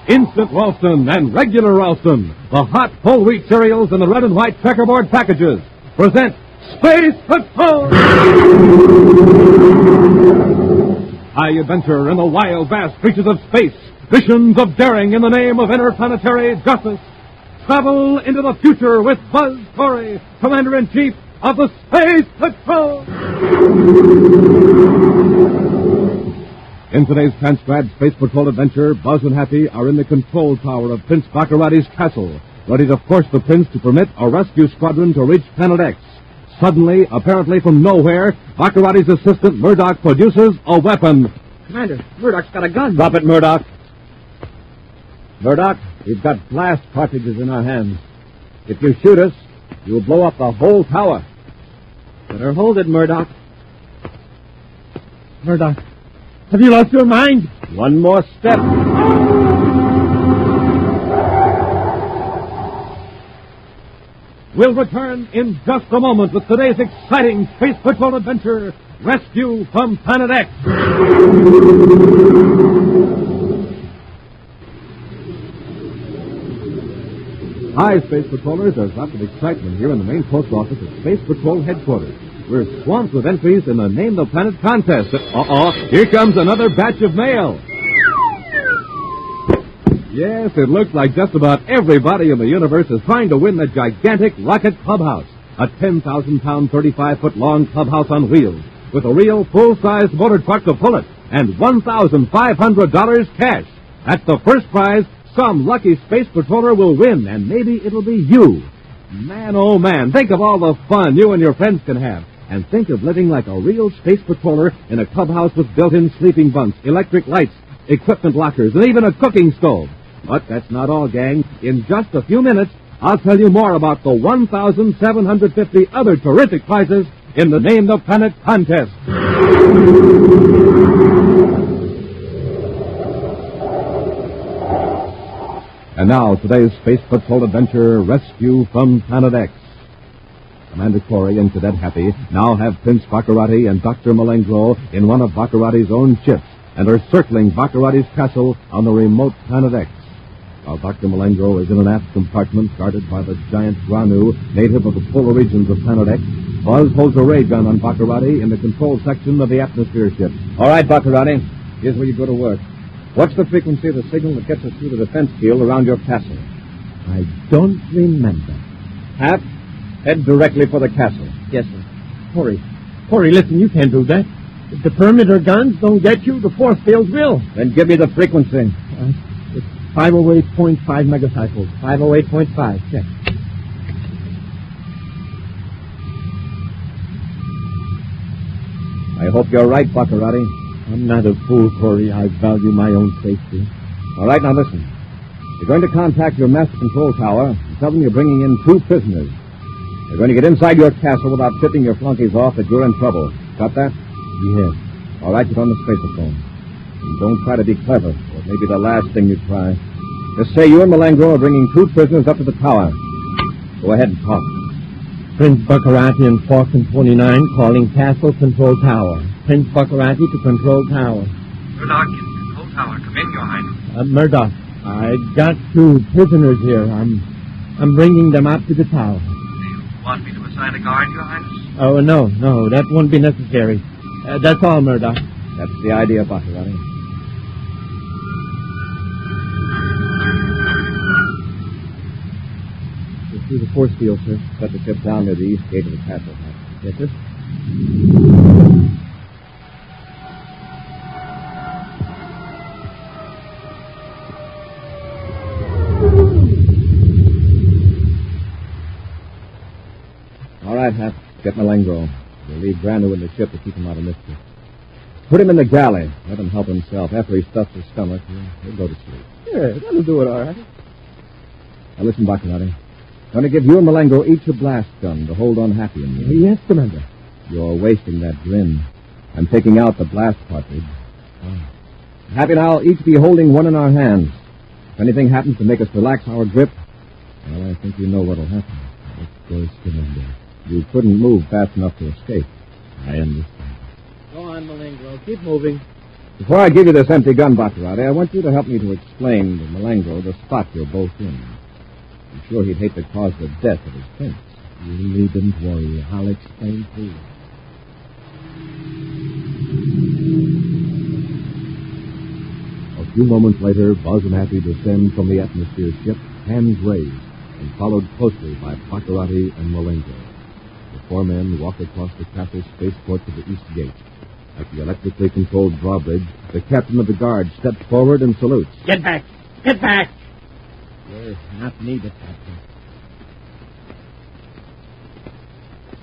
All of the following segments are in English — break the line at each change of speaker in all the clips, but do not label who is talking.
Instant Ralston and Regular Ralston, the hot whole wheat cereals in the red and white checkerboard packages, present Space Patrol! High adventure in the wild, vast reaches of space. Missions of daring in the name of interplanetary justice. Travel into the future with Buzz Corry, Commander-In-Chief of the Space Patrol! In today's transcribed Space Patrol adventure, Buzz and Happy are in the control tower of Prince Baccarati's castle, ready to force the prince to permit a rescue squadron to reach Planet X. Suddenly, apparently from nowhere, Baccarati's assistant Murdoch produces a weapon.
Commander, Murdoch's got a gun.
Drop it, Murdoch. Murdoch, we've got blast cartridges in our hands. If you shoot us, you'll blow up the whole tower.
Better hold it, Murdoch. Murdoch, have you lost your mind?
One more step. We'll return in just a moment with today's exciting Space Patrol adventure, Rescue from Planet X. Hi, Space Patrollers. There's lots of excitement here in the main post office at Space Patrol headquarters. We're swamped with entries in the Name the Planet contest. Here comes another batch of mail. Yes, it looks like just about everybody in the universe is trying to win the gigantic Rocket Clubhouse, a 10,000-pound, 35-foot-long clubhouse on wheels, with a real full-sized motor truck to pull it, and $1,500 cash. That's the first prize some lucky space patroller will win, and maybe it'll be you. Man, oh man, think of all the fun you and your friends can have. And think of living like a real space patroller in a clubhouse with built-in sleeping bunks, electric lights, equipment lockers, and even a cooking stove. But that's not all, gang. In just a few minutes, I'll tell you more about the 1,750 other terrific prizes in the Name the Planet contest. And now, today's Space Patrol adventure, Rescue from Planet X. Commander Corry and Cadet Happy now have Prince Baccarati and Dr. Malengro in one of Baccarati's own ships and are circling Baccarati's castle on the remote Planet X. While Dr. Malengro is in an aft compartment guarded by the giant Granu, native of the polar regions of Planet X, Buzz holds a ray gun on Baccarati in the control section of the atmosphere ship. All right, Baccarati, here's where you go to work. What's the frequency of the signal that gets us through the defense field around your castle?
I don't remember.
Hap, head directly for the castle.
Yes, sir. Corry, listen, you can't do that. If the perimeter guns don't get you, the force fields will.
Then give me the frequency.
It's 508.5 megacycles. 508.5, check.
I hope you're right, Baccarati.
I'm not a fool, Corry. I value my own safety.
All right, now listen. You're going to contact your master control tower and tell them you're bringing in 2 prisoners. They're going to get inside your castle without tipping your flunkies off that you're in trouble. Got that?
Yes.
All right, get on the spaceophone. And don't try to be clever, or it may be the last thing you try. Just say you and Malengro are bringing 2 prisoners up to the tower. Go ahead and talk.
Prince Baccarati and Falcon 29 calling Castle Control Tower. Prince Baccarati to Control Tower.
Murdoch, Control Tower. Come in, Your Highness.
Murdoch, I got 2 prisoners here. I'm bringing them up to the tower.
Do you want me to assign a guard, Your Highness?
Oh, no, that won't be necessary. That's all, Murdoch.
That's the idea, Baccarati. Through the force field, sir. Set the ship down near the east gate of the castle. Yes, sir. All right, Hap. Get Malengro. We'll leave Granu in the ship to keep him out of mischief. Put him in the galley. Let him help himself. After he stuffs his stomach, he'll go to sleep.
Yeah, that'll do it all right.
Now listen, Baccarati. Going to give you and Malengro each a blast gun to hold on Happy and me.
Yes, Commander.
You're wasting that grin. I'm taking out the blast cartridge. Oh. Happy and I'll each be holding one in our hands. If anything happens to make us relax our grip, well, I think you know what'll happen. Of course, Commander. You couldn't move fast enough to escape. I understand.
Go on, Malengro. Keep moving.
Before I give you this empty gun, Baccarati, I want you to help me to explain to Malengo the spot you're both in. I'm sure he'd hate to cause the death of his prince.
You needn't worry. I'll explain to you.
A few moments later, Buzz and Happy descend from the atmosphere ship, hands raised, and followed closely by Baccarati and Malengo. The four men walk across the castle spaceport to the east gate. At the electrically controlled drawbridge, the captain of the guard steps forward and salutes.
Get back! Get back! You're not needed, Captain.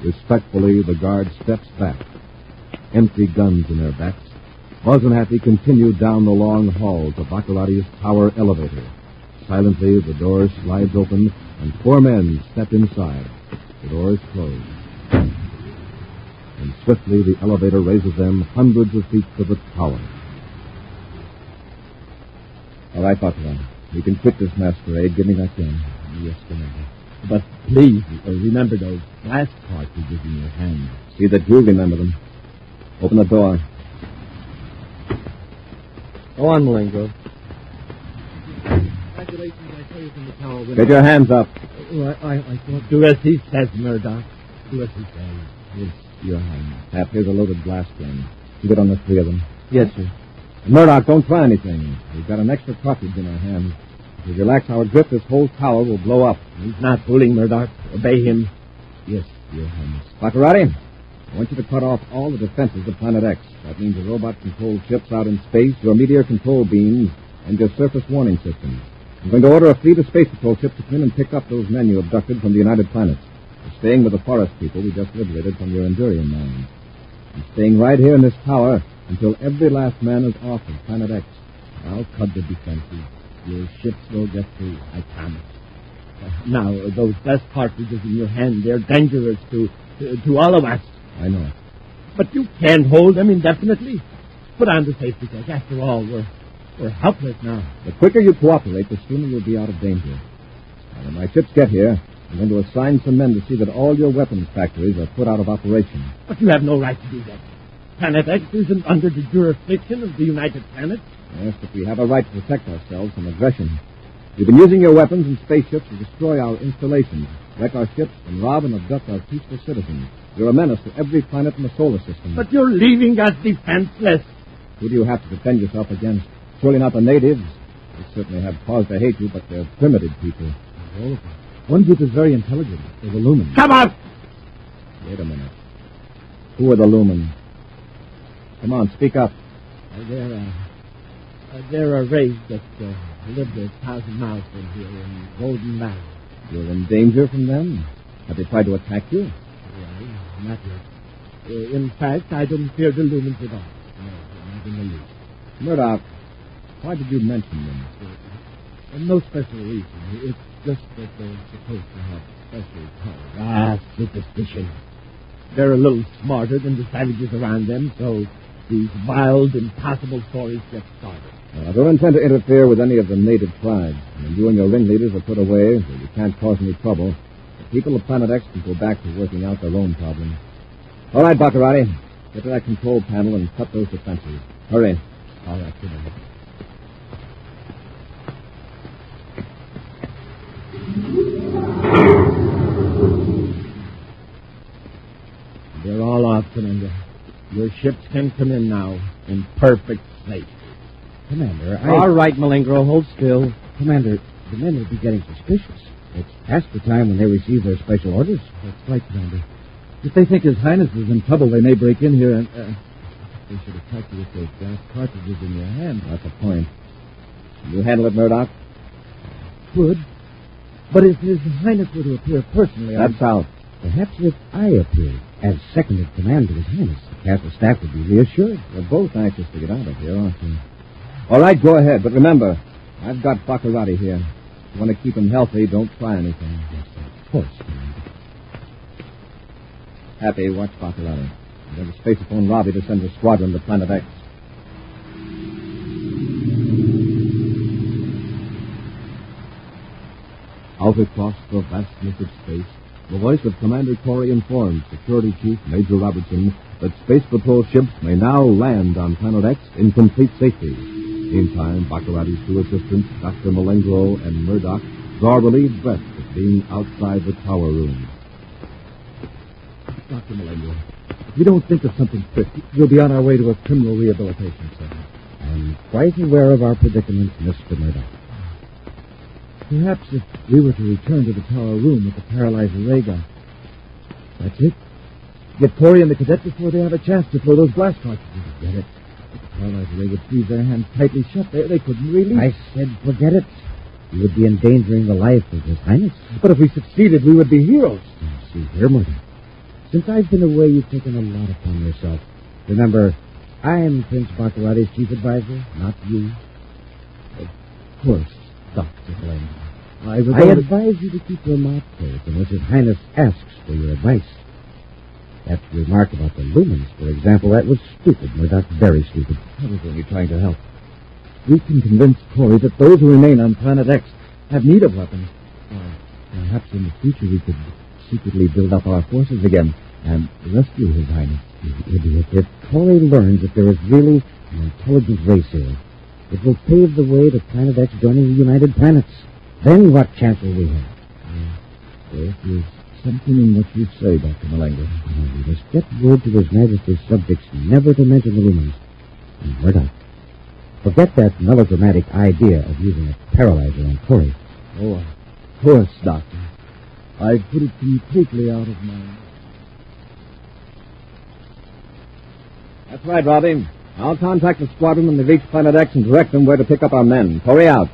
Respectfully, the guard steps back. Empty guns in their backs, Buzz and Happy continue down the long hall to Baccarati's tower elevator. Silently, the door slides open, and four men step inside. The door is closed. And swiftly, the elevator raises them hundreds of feet to the tower. All right, Baccarati. We can quit this masquerade. Give me that gun.
Yes, Commander. But please, remember those glass cartridges in your hand.
See that you remember them. Open the door.
Go on, Malengo. Congratulations, I say, from the tower window.
Get your hands up.
I thought... Do as he says, Murdoch. Do as he says.
Yes, your hand. Hap, here's a loaded blast gun. You get on the three of them.
Yes, sir.
And Murdoch, don't try anything. We've got an extra cartridge in our hands. If we relax our grip, this whole tower will blow up.
He's not fooling, Murdoch. Obey him.
Yes, your highness. Baccarati, I want you to cut off all the defenses of Planet X. That means the robot-controlled ships out in space, your meteor control beams, and your surface warning systems. I'm going to order a fleet of space patrol ships to come in and pick up those men you abducted from the United Planets. You're staying with the forest people we just liberated from your Endurian mines. I'm staying right here in this tower until every last man is off of Planet X.
I'll cut the defenses. Your ships will get through, I promise. Now, those best cartridges in your hand, they're dangerous to all of us.
I know.
But you can't hold them indefinitely. Put on the safety tech. After all, we're helpless now.
The quicker you cooperate, the sooner you'll be out of danger. Now, when my ships get here, I'm going to assign some men to see that all your weapons factories are put out of operation.
But you have no right to do that. Planet X isn't under the jurisdiction of the United Planets.
Yes, but we have a right to protect ourselves from aggression. You've been using your weapons and spaceships to destroy our installations, wreck our ships, and rob and abduct our peaceful citizens. You're a menace to every planet in the solar system.
But you're leaving us defenseless.
Who do you have to defend yourself against? Surely not the natives. They certainly have cause to hate you, but they're primitive people.
All of them.
One group is very intelligent. They're the Lumens.
Come on!
Wait a minute. Who are the Lumens? Come on, speak up.
They're a race that lived 1,000 miles from here in Golden Valley.
You're in danger from them? Have they tried to attack you?
Well, not yet. In fact, I don't fear the Lumens at all. No, not in the least.
Murdoch, why did you mention them?
No special reason. It's just that they're supposed to have special powers. Superstition. They're a little smarter than the savages around them, so these wild, impossible stories get started.
I don't intend to interfere with any of the native tribes. When you and your ringleaders are put away, so you can't cause any trouble, the people of Planet X can go back to working out their own problems. All right, Baccarati. Get to that control panel and cut those defenses. Hurry.
All right, good enough. They're all off, Commander. Your ships can come in now in perfect state.
Commander, All right, Malengo, hold still. Commander, the men will be getting suspicious. It's past the time when they receive their special orders.
That's right, Commander.
If they think His Highness is in trouble, they may break in here and...
They should attack you with those gas cartridges in your hand.
That's the point. Can you handle it, Murdoch?
Could. But if His Highness were to appear personally...
That's out.
Perhaps if I appeared as second in command to His Highness, the castle staff would be reassured.
We're both anxious to get out of here, aren't we? All right, go ahead. But remember, I've got Baccarati here. If you want to keep him healthy, don't try anything.
Yes, sir. Of course, Commander.
Happy, watch Baccarati. I'm going to spacephone Robbie to send a squadron to Planet X. Out across the vastness of space, The voice of Commander Corry informs Security Chief Major Robertson that Space Patrol ships may now land on Planet X in complete safety. Meantime, Baccarati's two assistants, Dr. Malengro and Murdoch, draw relieved breaths at being outside the tower room.
Dr. Malengro, if we don't think of something quick, we'll be on our way to a criminal rehabilitation center.
I'm quite aware of our predicament, Mr. Murdoch.
Perhaps if we were to return to the tower room with the paralyzer ray gun. That's it. Get Corry and the cadet before they have a chance to throw those blast cartridges. Get it. If the paralyzer ray would freeze their hands tightly shut, they couldn't release.
I said forget it. You would be endangering the life of His Highness.
But if we succeeded, we would be heroes.
See here, Murdoch. Since I've been away, you've taken a lot upon yourself. Remember, I'm Prince Baccarati's chief advisor, not you.
Of course, Dr. Malengro.
I advise you to keep your mouth closed unless His Highness asks for your advice. That remark about the lumens, for example, that was stupid, Murdoch, very stupid.
I was only trying to help. We can convince Corry that those who remain on Planet X have need of weapons. Perhaps in the future we could secretly build up our forces again and rescue His Highness.
You idiot. If Corry learns that there is really an intelligent race here, it will pave the way to Planet X joining the United Planets. Then what chance will we have?
There's something in what you say, Dr. Malengro.
We must get word to His Majesty's subjects never to mention the lumens. And Murdoch, forget that melodramatic idea of using a paralyzer on Corry.
Oh, of course, Doctor. I put it completely out of mind.
That's right, Robbie. I'll contact the squadron when they reach Planet X and direct them where to pick up our men. Corry out.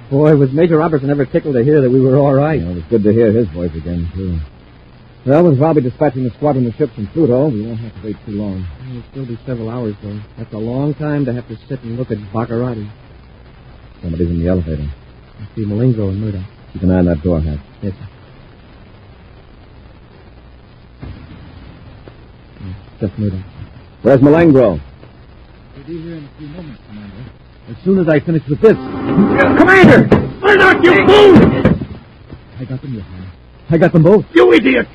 Boy, was Major Robertson ever tickled to hear that we were all right.
It was good to hear his voice again, too.
Well, with Robbie dispatching the squadron of ships from Pluto, we won't have to wait too long.
It'll still be several hours, though. That's a long time to have to sit and look at Baccarati.
Somebody's in the elevator.
I see Malengro and Murdoch.
Keep an eye on that door, Hat.
Yes, sir. Just Murdoch.
Where's Malengro?
He'll be here in a few moments, Commander. As soon as I finish with this.
Commander! Murdoch, you fool!
I got them, Your Highness. I got them both.
You idiot!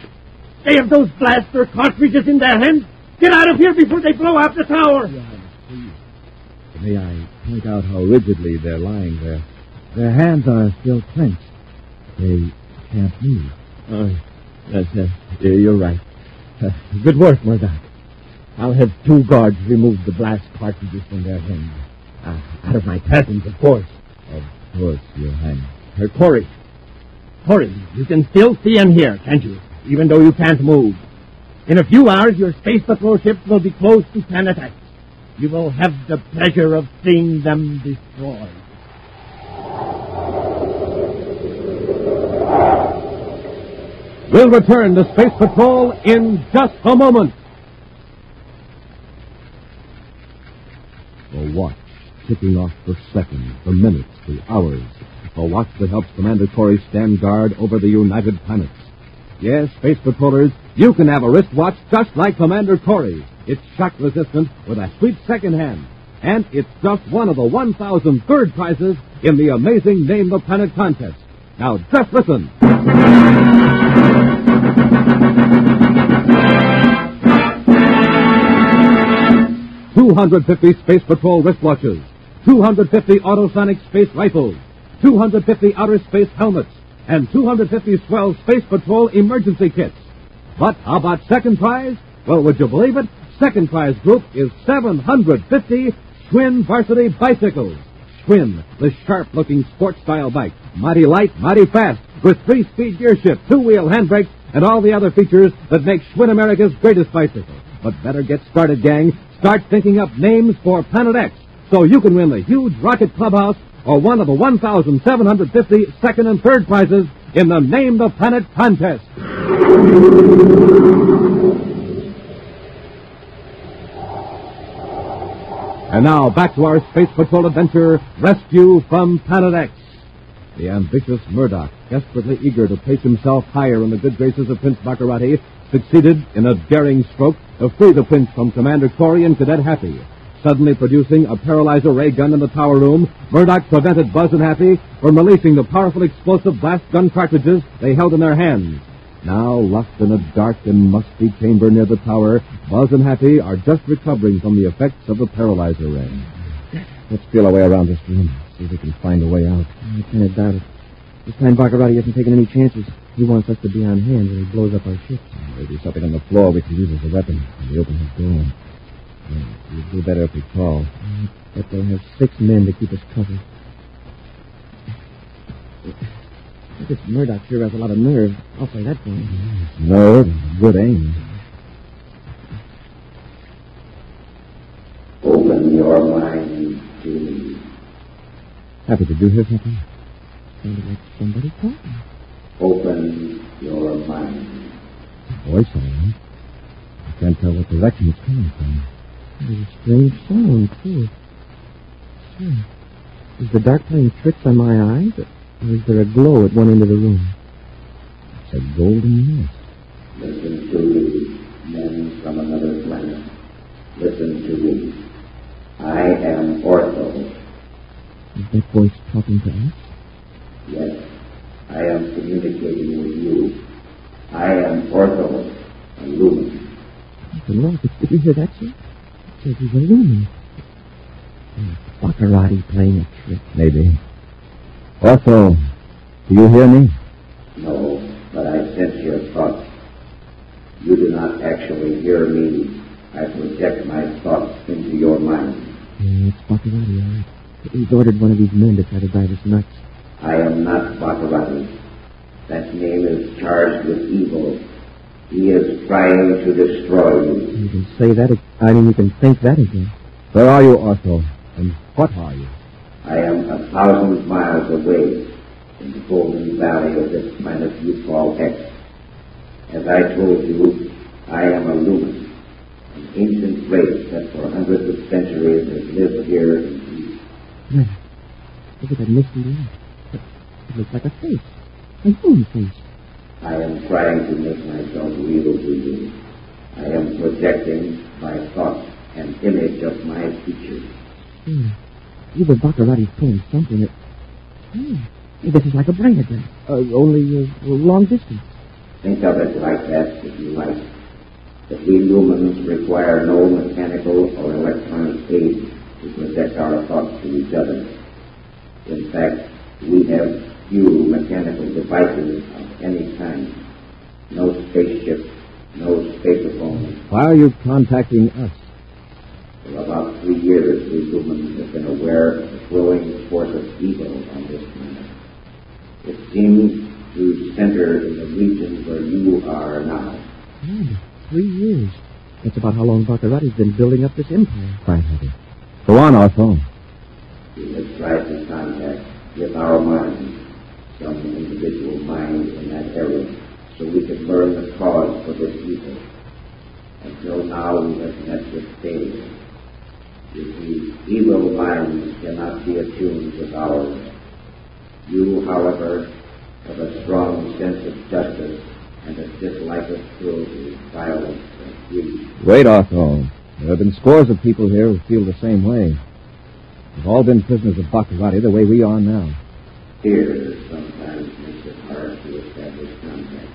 They have those blaster cartridges in their hands. Get out of here before they blow out the tower.
Your Highness, please. May I point out how rigidly they're lying there? Their hands are still clenched. They can't move. Oh, yes, you're right. Good work, Murdoch. I'll have 2 guards remove the blast cartridges from their hands. Out of my presence, of course. Of course, Your Highness.
Corry, you can still see and hear, can't you? Even though you can't move. In a few hours, your Space Patrol ships will be close to Planet X. You will have the pleasure of seeing them destroyed.
We'll return to Space Patrol in just a moment. The watch, ticking off the seconds, the minutes, the hours. A watch that helps Commander Corry stand guard over the United Planets. Yes, Space Patrollers, you can have a wristwatch just like Commander Corry. It's shock-resistant with a sweet second hand. And it's just one of the 1,000 third prizes in the amazing Name the Planet contest. Now, just listen. 250 Space Patrol wristwatches, 250 autosonic space rifles, 250 outer space helmets, and 250 swell Space Patrol emergency kits. But how about second prize? Well, would you believe it? Second prize group is 750 Schwinn varsity bicycles. Schwinn, the sharp-looking sport-style bike. Mighty light, mighty fast, with 3-speed gear shift, 2-wheel handbrakes, and all the other features that make Schwinn America's greatest bicycle. But better get started, gang. Start thinking up names for Planet X so you can win the huge rocket clubhouse or one of the 1,750 second and third prizes in the Name the Planet contest. And now, back to our Space Patrol adventure, Rescue from Planet X. The ambitious Murdoch, desperately eager to place himself higher in the good graces of Prince Baccarati, succeeded in a daring stroke to free the Prince from Commander Corry and Cadet Happy. Suddenly producing a paralyzer ray gun in the tower room, Murdoch prevented Buzz and Happy from releasing the powerful explosive blast gun cartridges they held in their hands. Now, locked in a dark and musty chamber near the tower, Buzz and Happy are just recovering from the effects of the paralyzer ray. Let's feel our way around this room, see if we can find a way out.
I kind of doubt it. This time Baccarati hasn't taken any chances. He wants us to be on hand when he blows up our ship.
Maybe something on the floor we can use as a weapon when we open his door. We'd do better if we crawl.
But they'll have 6 men to keep us covered. This Murdoch sure has a lot of nerve. I'll say that for him.
Nerve and good aim.
Open your mind to me.
Happy, did you hear something?
Sounded like somebody talking.
Open your mind.
Voice, all right. I can't tell what direction it's coming from.
There's a strange sound, too. Sure. Is the dark playing tricks on my eyes? Or is there a glow at one end of the room?
It's a golden mist.
Listen to me, men from another planet. Listen to me. I am Ortho.
Is that voice talking to us?
Yes, I am communicating with you. I am Ortho, a lumen.
Nothing wrong. Did you hear that, sir? It says he's a lumen. Baccarati playing a trick.
Maybe. Ortho, do you hear me?
No, but I sense your thoughts. You do not actually hear me. I project my thoughts into your mind.
It's Baccarati, all right. He's ordered one of these men to try to drive us nuts.
I am not Baccarati. That name is charged with evil. He is trying to destroy you.
You can say that. You can think that again.
Where are you, Ortho? And what are you?
I am 1,000 miles away in the golden valley of this planet you call X. As I told you, I am a lumen, an ancient race that for hundreds of centuries has lived here in peace.
Yeah. Look at that misty light. It looks like a face. A human face.
I am trying to make myself real to you. I am projecting by thought an image of my features.
Either Baccarati's pulling something. This is like a brain again. Only long distance.
Think of it like that if you like. That we lumens require no mechanical or electronic aid to project our thoughts to each other. In fact, we have few mechanical devices of any kind. No spaceship, no spaceophone.
Why are you contacting us?
For about 3 years, we lumens have been aware of the growing force of evil on this planet. It seems to center in the region where you are now.
3 years. That's about how long Baccarati's been building up this empire.
Fine, Happy. Go on, Ortho.
We have tried to contact with our minds some individual mind in that area so we could learn the cause for this evil. Until now, we have met with failure. You see, evil minds cannot be attuned with ours. You, however, have a strong sense of justice and a dislike of cruelty, violence, and greed.
Wait, Ortho. There have been scores of people here who feel the same way. We've all been prisoners of Baccarati the way we are now.
Fear sometimes makes it hard to establish contact.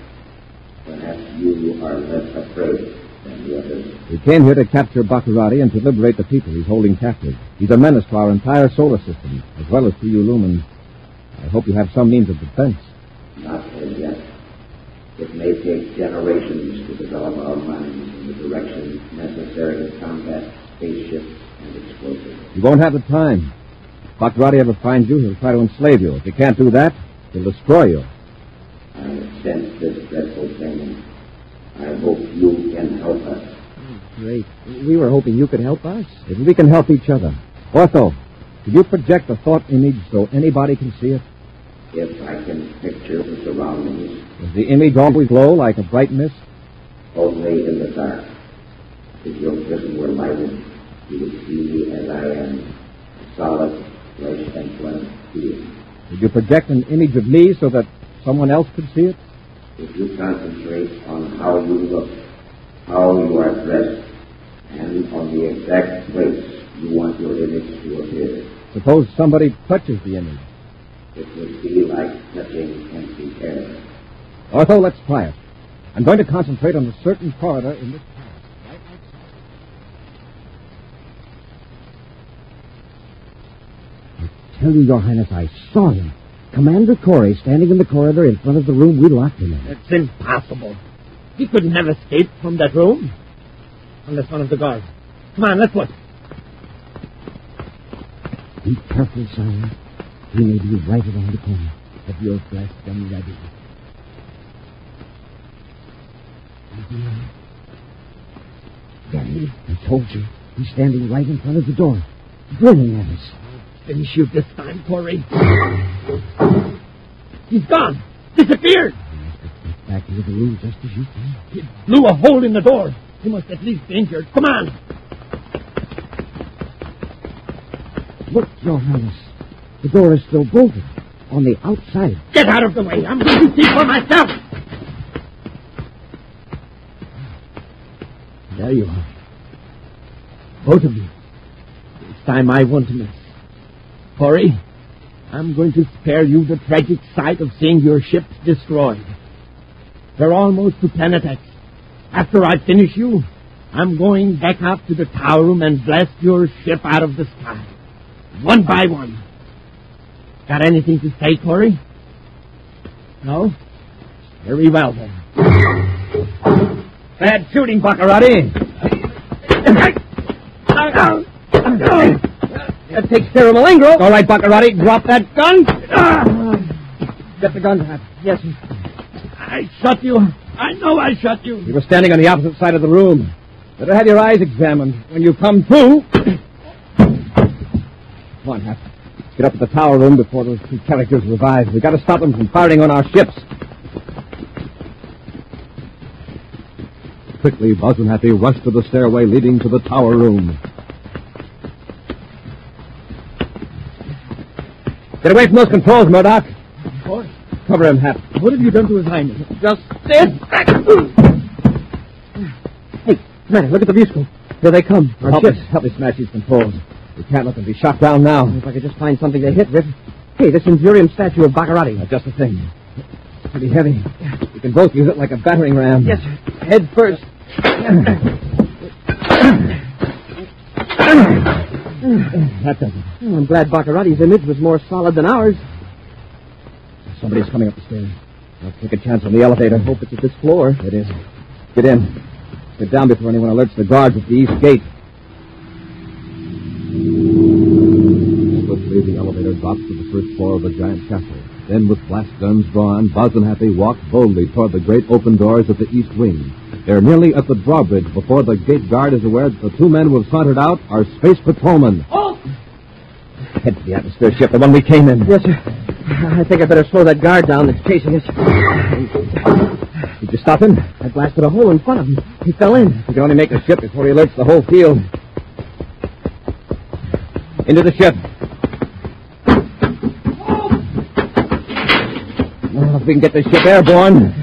Perhaps you are less afraid than the others.
We came here to capture Baccarati and to liberate the people he's holding captive. He's a menace to our entire solar system, as well as to you lumens. I hope you have some means of defense.
Not as yet. It may take generations to develop our minds in the direction necessary to combat spaceships and explosives.
You won't have the time. If Baccarati ever finds you, he'll try to enslave you. If he can't do that, he'll destroy you.
I have sensed this dreadful thing. I hope you can help us.
Great. We were hoping you could help us.
If we can help each other. Ortho, could you project a thought image so anybody can see it?
If I can picture the surroundings.
Does the image always glow like a bright mist?
Only in the dark. If your prison were lighted, you would see me as I am, a solid flesh and blood being.
Would you project an image of me so that someone else could see it?
If you concentrate on how you look, how you are dressed, and on the exact place you want your image to appear.
Suppose somebody touches the image.
It would be like touching empty air.
Ortho, let's try it.
I'm going to concentrate on a certain corridor in this palace, right outside. I tell you, Your Highness, I saw him. Commander Corry standing in the corridor in front of the room we locked him in.
It's impossible. He couldn't have escaped from that room. Unless one of the guards. Come on, let's look.
Be careful, sire. He may be right around the corner. Have your blast gun ready. There he is. I told you. He's standing right in front of the door, grinning at us.
Finish you this time, Corry. He's gone. Disappeared.
He must have stepped back into the room just as you came.
He blew a hole in the door. He must at least be injured. Come on.
Look, Your Highness. The door is still bolted. On the outside.
Get out of the way. I'm going to see for myself.
There you are. Both of you. This time I won't miss.
Corry, I'm going to spare you the tragic sight of seeing your ships destroyed. They're almost to Planet X. After I finish you, I'm going back up to the tower room and blast your ship out of the sky. One by one. Got anything to say, Corry? No? Very well, then. Bad shooting, Baccarati. That takes care of Malingro. All right, Baccarati, drop that gun. Get the gun, Hat. Yes, sir. I shot you. I know I shot you.
You were standing on the opposite side of the room. Better have your eyes examined. When you come through... Come on, Hat. Get up to the tower room before those two characters revive. We've got to stop them from firing on our ships.
Quickly, Buzz and Happy rushed to the stairway leading to the tower room.
Get away from those controls, Murdoch.
Of course.
Cover him, Hap.
What have you done to his highness? Just this.
Hey, Commander, look at the viewscope. Here they come. Help me smash these controls. We can't let them be shot down now. If I could just find something to hit with. Hey, this Imperium statue of Baccarati. Just the thing. It's pretty heavy. We can both use it like a battering ram.
Yes, sir. Head first.
That does it.
Oh, I'm glad Baccarati's image was more solid than ours.
Somebody's coming up the stairs. I'll take a chance on the elevator.
Hope it's at this floor.
It is. Get in. Get down before anyone alerts the guards at the east gate.
Swiftly, the elevator drops to the first floor of the giant castle. Then, with blast guns drawn, Buzz and Happy walk boldly toward the great open doors of the east wing. They're nearly at the drawbridge before the gate guard is aware that the two men who have sauntered out are space patrolmen.
Oh!
Head to the atmosphere ship, the one we came in.
Yes, sir. I think I better slow that guard down that's chasing us.
Did you stop him?
I blasted a hole in front of him. He fell in.
We can only make the ship before he alerts the whole field. Into the ship. Well, if we can get the ship airborne.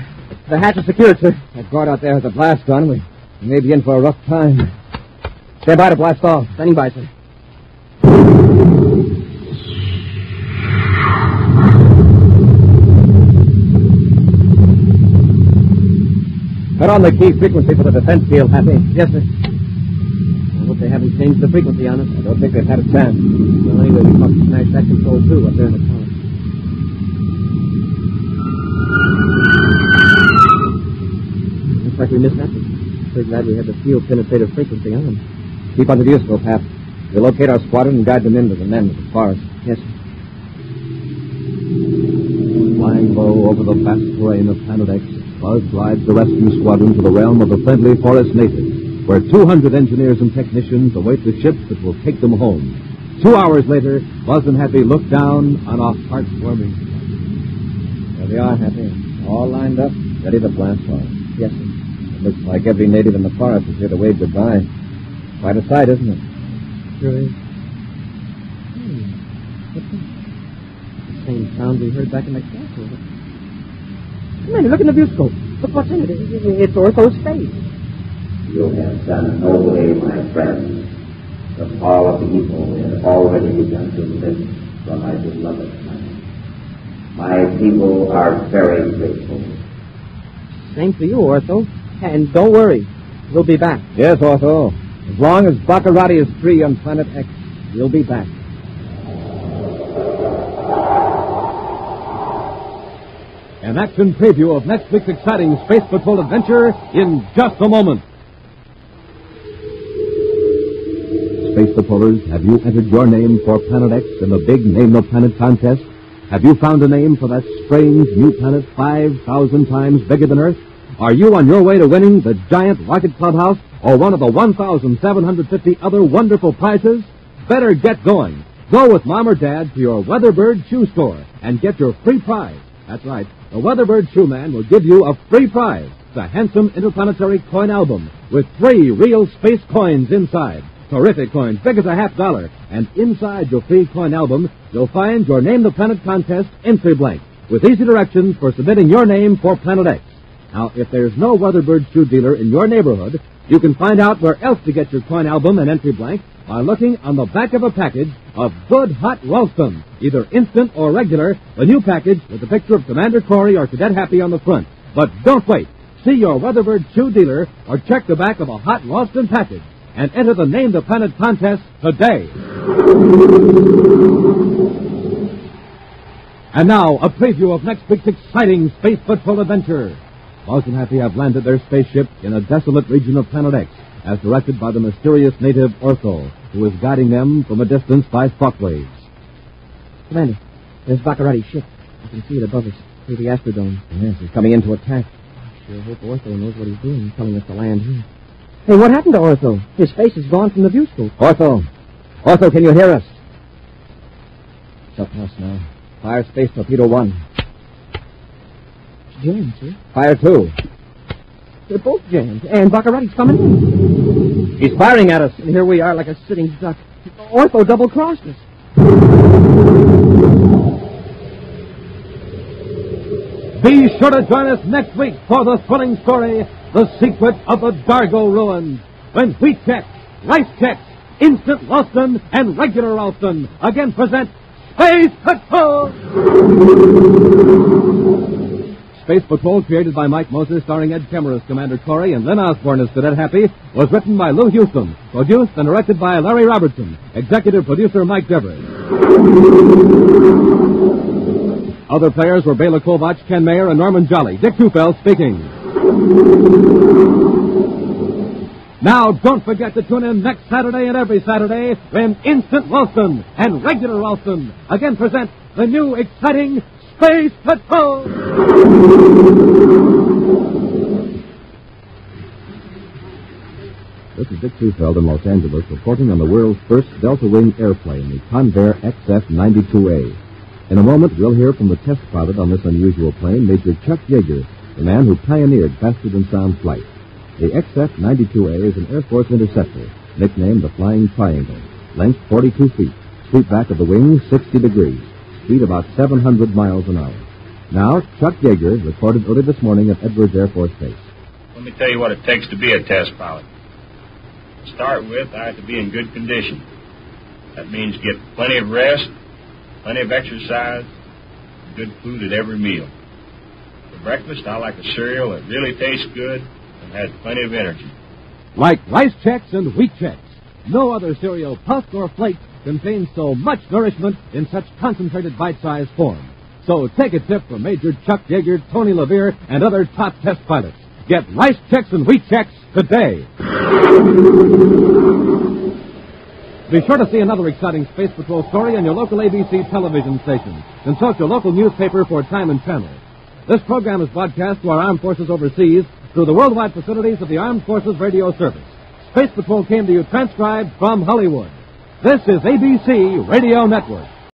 The hatch is secured, sir. That guard out there has a blast gun. We may be in for a rough time. Stand by to blast off.
Standing by, sir.
Put on the key frequency for the defense field, Happy.
Yes, sir. I hope they haven't changed the frequency on us.
I don't think they've had a chance.
Well, anyway, we must smash that control, too, up there in the tower. Looks like we missed that one. Pretty glad we had the field penetrative frequency on them.
Keep on the viewscope, Hap. We'll locate our squadron and guide them in to the men of the forest.
Yes, sir.
Flying low over the vast terrain of Planet X, Buzz drives the rescue squadron to the realm of the friendly forest natives, where 200 engineers and technicians await the ships that will take them home. 2 hours later, Buzz and Happy look down on a heartwarming sight.
There they are, Happy. All lined up, ready to blast off.
Yes, sir.
It looks like every native in the forest is here to wave goodbye. Quite a sight, isn't it?
Sure is. What's that? The same sound we heard back in the castle. Commander, look in the viewscope. Look what's in it. It's Ortho's face.
You have done nobly, my friends. The fall of evil has already begun to lift from my beloved planet. My people are very grateful.
Same for you, Ortho. And don't worry, we'll be back.
Yes, Ortho. As long as Baccarati is free on Planet X, we'll be back. An action preview of next week's exciting Space Patrol adventure in just a moment. Space Patrollers, have you entered your name for Planet X in the big Name the Planet contest? Have you found a name for that strange new planet 5,000 times bigger than Earth? Are you on your way to winning the giant rocket clubhouse or one of the 1,750 other wonderful prizes? Better get going. Go with Mom or Dad to your Weatherbird shoe store and get your free prize. That's right. The Weatherbird Shoe Man will give you a free prize, the handsome interplanetary coin album with 3 real space coins inside. Terrific coins, big as a $50. And inside your free coin album, you'll find your Name the Planet contest entry blank with easy directions for submitting your name for Planet X. Now, if there's no Weatherbird shoe dealer in your neighborhood, you can find out where else to get your coin album and entry blank by looking on the back of a package of good hot Ralston, either instant or regular, the new package with a picture of Commander Corry or Cadet Happy on the front. But don't wait. See your Weatherbird shoe dealer or check the back of a hot Ralston package and enter the Name the Planet contest today. And now, a preview of next week's exciting Space Patrol adventure. Buzz and Happy have landed their spaceship in a desolate region of Planet X, as directed by the mysterious native Ortho, who is guiding them from a distance by thought waves.
Commander, there's Baccarati's ship. I can see it above us, through the Astrodome.
Yes, he's coming in to attack.
I sure hope Ortho knows what he's doing, telling us to land here. Hey, what happened to Ortho? His face is gone from the view scope.
Ortho, can you hear us? Something else now. Fire Space Torpedo 1.
It's jammed, sir.
Fire 2.
They're both jammed, and Baccarati's coming in.
He's firing at us.
And here we are like a sitting duck. Ortho double-crossed us.
Be sure to join us next week for the thrilling story, The Secret of the Dargo Ruins, when Wheat Chex, Rice Chex, Instant Ralston, and Regular Ralston again present Space Patrol! Space Patrol, created by Mike Moser, starring Ed Kemmer as Commander Corry and Len Osborne as Cadet Happy, was written by Lou Houston, produced and directed by Larry Robertson, executive producer Mike Devereux. Other players were Bela Kovach, Ken Mayer, and Norman Jolly. Dick Tufeld speaking. Now, don't forget to tune in next Saturday and every Saturday when Instant Ralston and Regular Ralston again present the new exciting Space Patrol! This is Dick Tufeld in Los Angeles reporting on the world's first Delta-wing airplane, the Convair XF-92A. In a moment, we'll hear from the test pilot on this unusual plane, Major Chuck Yeager, the man who pioneered faster-than-sound flight. The XF-92A is an Air Force interceptor, nicknamed the Flying Triangle. Length 42 feet, sweep back of the wing 60 degrees, speed about 700 miles an hour. Now, Chuck Yeager reported early this morning at Edwards Air Force Base.
Let me tell you what it takes to be a test pilot. To start with, I have to be in good condition. That means get plenty of rest, plenty of exercise, good food at every meal. For breakfast, I like a cereal that really tastes good and has plenty of energy.
Like Rice Chex and Wheat Chex, no other cereal, puff or flake, contains so much nourishment in such concentrated bite-sized form. So take a tip from Major Chuck Yeager, Tony Levere, and other top test pilots. Get Rice Chex and Wheat Chex today. Be sure to see another exciting Space Patrol story on your local ABC television station. Consult your local newspaper for time and channel. This program is broadcast to our armed forces overseas through the worldwide facilities of the Armed Forces Radio Service. Space Patrol came to you transcribed from Hollywood. This is ABC Radio Network.